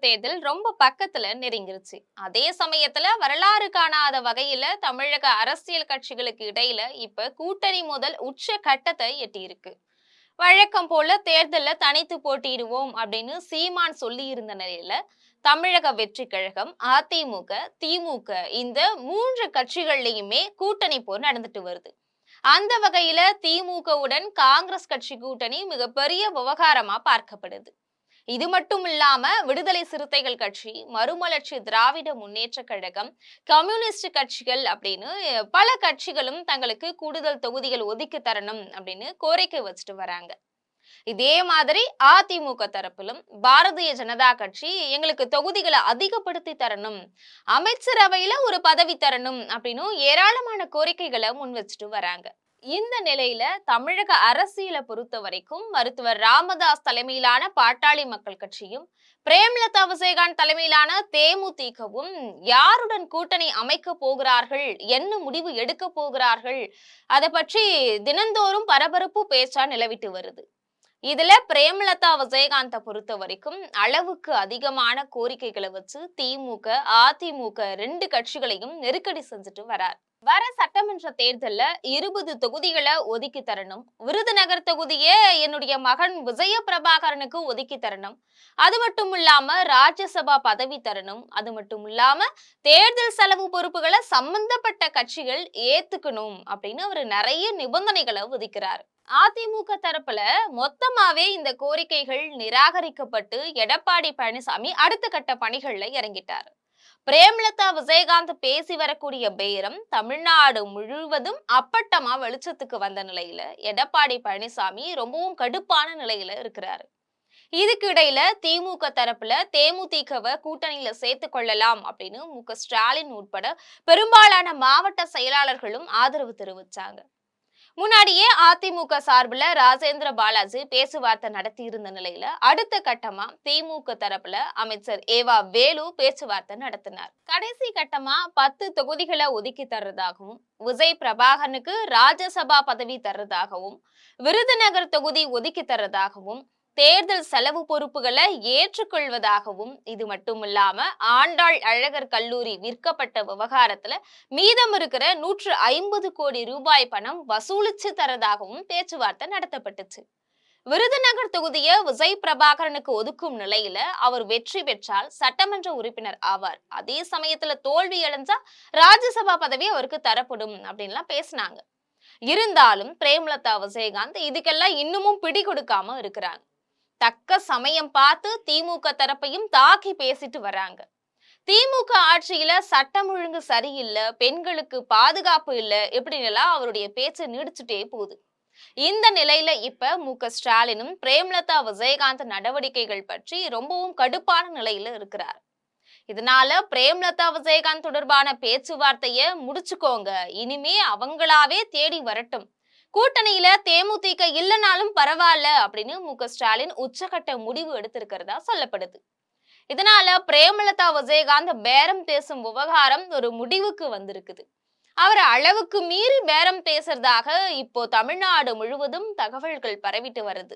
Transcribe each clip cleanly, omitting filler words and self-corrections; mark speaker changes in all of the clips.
Speaker 1: தேர்தல் ரொம்ப பக்கத்துல நெருங்கிருச்சு. அதே சமயத்துல வரலாறு காணாத வகையில தமிழக அரசியல் கட்சிகளுக்கு இடையில இப்ப கூட்டணி முதல் உச்ச கட்டத்தை எட்டியிருக்கு. வழக்கம் போல தேர்தல்ல தனித்து போட்டியிடுவோம் அப்படின்னு சீமான் சொல்லி இருந்த நிலையில தமிழக வெற்றி கழகம், அதிமுக, திமுக இந்த 3 கட்சிகள்லயுமே கூட்டணி போர் நடந்துட்டு வருது. அந்த வகையில திமுகவுடன் காங்கிரஸ் கட்சி கூட்டணி மிகப்பெரிய விவகாரமா பார்க்கப்படுது. இது மட்டும் இல்லாம விடுதலை சிறுத்தைகள் கட்சி, மறுமலர்ச்சி திராவிட முன்னேற்ற கழகம், கம்யூனிஸ்ட் கட்சிகள் அப்படின்னு பல கட்சிகளும் தங்களுக்கு கூடுதல் தொகுதிகள் ஒதுக்கி தரணும் அப்படின்னு கோரிக்கை வச்சுட்டு வராங்க. இதே மாதிரி அதிமுக தரப்பிலும் பாரதிய ஜனதா கட்சி எங்களுக்கு தொகுதிகளை அதிகப்படுத்தி தரணும், அமைச்சரவையில ஒரு பதவி தரணும் அப்படின்னு ஏராளமான கோரிக்கைகளை முன் வச்சுட்டு வராங்க. இந்த நிலையில தமிழக அரசியலை பொறுத்த வரைக்கும் மருத்துவர் ராமதாஸ் தலைமையிலான பாட்டாளி மக்கள் கட்சியும், பிரேமலதா விஜயகாந்த் தலைமையிலான தேமுதிகவும் யாருடன் கூட்டணி அமைக்க போகிறார்கள், என்ன முடிவு எடுக்க போகிறார்கள், அதை பற்றி தினந்தோறும் பரபரப்பு பேச்சா நிலவிட்டு வருது. இதுல பிரேமலதா விஜயகாந்த பொறுத்த வரைக்கும் அளவுக்கு அதிகமான கோரிக்கைகளை வச்சு திமுக, அதிமுக 2 கட்சிகளையும் நெருக்கடி செஞ்சுட்டு வரார். வர சட்டமன்ற தேர்தல்ல 20 தொகுதிகளை ஒதுக்கி தரணும், விருதுநகர் தொகுதியை என்னுடைய மகன் விஜய பிரபாகரனுக்கு ஒதுக்கி தரணும், அது மட்டும் இல்லாம ராஜ்யசபா பதவி தரணும், அது மட்டும் இல்லாம தேர்தல் செலவு பொறுப்புகளை சம்பந்தப்பட்ட கட்சிகள் ஏத்துக்கணும் அப்படின்னு அவர் நிறைய நிபந்தனைகளை விதிக்கிறார். அதிமுக தரப்புல மொத்தமாவே இந்த கோரிக்கைகள் நிராகரிக்கப்பட்டு எடப்பாடி பழனிசாமி அடுத்த கட்ட பணிகள்ல இறங்கிட்டார். பிரேமலதா விஜயகாந்த் பேசி வரக்கூடிய பேரம் தமிழ்நாடு முழுவதும் அப்பட்டமா வெளிச்சத்துக்கு வந்த நிலையில எடப்பாடி பழனிசாமி ரொம்பவும் கடுப்பான நிலையில இருக்கிறாரு. இதுக்கு இடையில திமுக தரப்புல தேமுதிகவை கூட்டணியில சேர்த்து கொள்ளலாம் அப்படின்னு மு.க.ஸ்டாலின் உட்பட பெரும்பாலான மாவட்ட செயலாளர்களும் ஆதரவு தெரிவிச்சாங்க. முன்னாடியே அதிமுக சார்பில் ராஜேந்திர பாலாஜி பேச்சுவார்த்தை நடத்தி இருந்த நிலையில அடுத்த கட்டமா திமுக தரப்புல அமைச்சர் ஏவா வேலு பேச்சுவார்த்தை நடத்தினார். கடைசி கட்டமா 10 தொகுதிகளை ஒதுக்கி தர்றதாகவும், விஜய் பிரபாகரனுக்கு ராஜ்யசபா பதவி தர்றதாகவும், விருதுநகர் தொகுதி ஒதுக்கி தர்றதாகவும், தேர்தல் செலவு பொறுப்புகளை ஏற்றுக்கொள்வதாகவும், இது மட்டும் இல்லாம ஆண்டாள் அழகர் கல்லூரி விற்கப்பட்ட விவகாரத்துல மீதம் இருக்கிற 150 கோடி ரூபாய் பணம் வசூலிச்சு தரதாகவும் பேச்சுவார்த்தை நடத்தப்பட்டுச்சு. விருதுநகர் தொகுதியை விஜய் பிரபாகரனுக்கு ஒதுக்கும் நிலையில அவர் வெற்றி பெற்றால் சட்டமன்ற உறுப்பினர் ஆவார், அதே சமயத்துல தோல்வி அடைஞ்சா ராஜ்யசபா பதவி அவருக்கு தரப்படும் அப்படின்லாம் பேசினாங்க. இருந்தாலும் பிரேமலதா விஜயகாந்த் இதுக்கெல்லாம் இன்னமும் பிடி கொடுக்காம இருக்கிறாங்க. தக்க சமயம் பார்த்து திமுக தரப்பையும் தாக்கி பேசிட்டு வராங்க. திமுக ஆட்சியில சட்டம் ஒழுங்கு சரியில்லை, பெண்களுக்கு பாதுகாப்பு இல்லை, எப்படின்னு எல்லாம் அவருடைய பேச்சு நீடிச்சுட்டே போகுது. இந்த நிலையில இப்ப மு.க.ஸ்டாலினும் பிரேமலதா விஜயகாந்த் நடவடிக்கைகள் பற்றி ரொம்பவும் கடுப்பான நிலையில இருக்கிறார். இதனால பிரேமலதா விஜயகாந்த் தொடர்பான பேச்சுவார்த்தைய முடிச்சுக்கோங்க, இனிமே அவங்களாவே தேடி வரட்டும், கூட்டணியில தேமுதிக இல்லைனாலும் பரவாயில்ல அப்படின்னு மு.க.ஸ்டாலின் உச்சகட்ட முடிவு எடுத்திருக்கிறதா சொல்லப்படுது. இதனால பிரேமலதா விஜயகாந்த் பேரம் பேசும் விவகாரம் ஒரு முடிவுக்கு வந்திருக்குது. அவர் அளவுக்கு மீறி பேரம் பேசுறதாக இப்போ தமிழ்நாடு முழுவதும் தகவல்கள் பரவிட்டு வருது.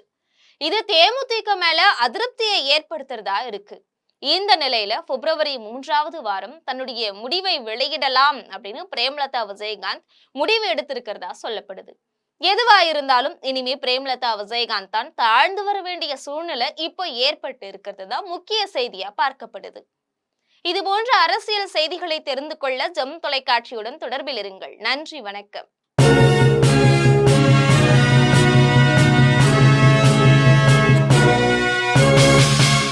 Speaker 1: இது தேமுதிக மேல அதிருப்தியை ஏற்படுத்துறதா இருக்கு. இந்த நிலையில பிப்ரவரி 3வது வாரம் தன்னுடைய முடிவை வெளியிடலாம் அப்படின்னு பிரேமலதா விஜயகாந்த் முடிவு எடுத்திருக்கிறதா சொல்லப்படுது. எதுவா இருந்தாலும் இனிமே பிரேமலதா விஜயகாந்த் தான் தாழ்ந்து வர வேண்டிய சூழ்நிலை இப்போ ஏற்பட்டு இருக்கிறது தான் முக்கிய செய்தியா பார்க்கப்படுது. இது போன்ற அரசியல் செய்திகளை தெரிந்து கொள்ள ஜெம் தொலைக்காட்சியுடன் தொடர்பில் இருங்கள். நன்றி, வணக்கம்.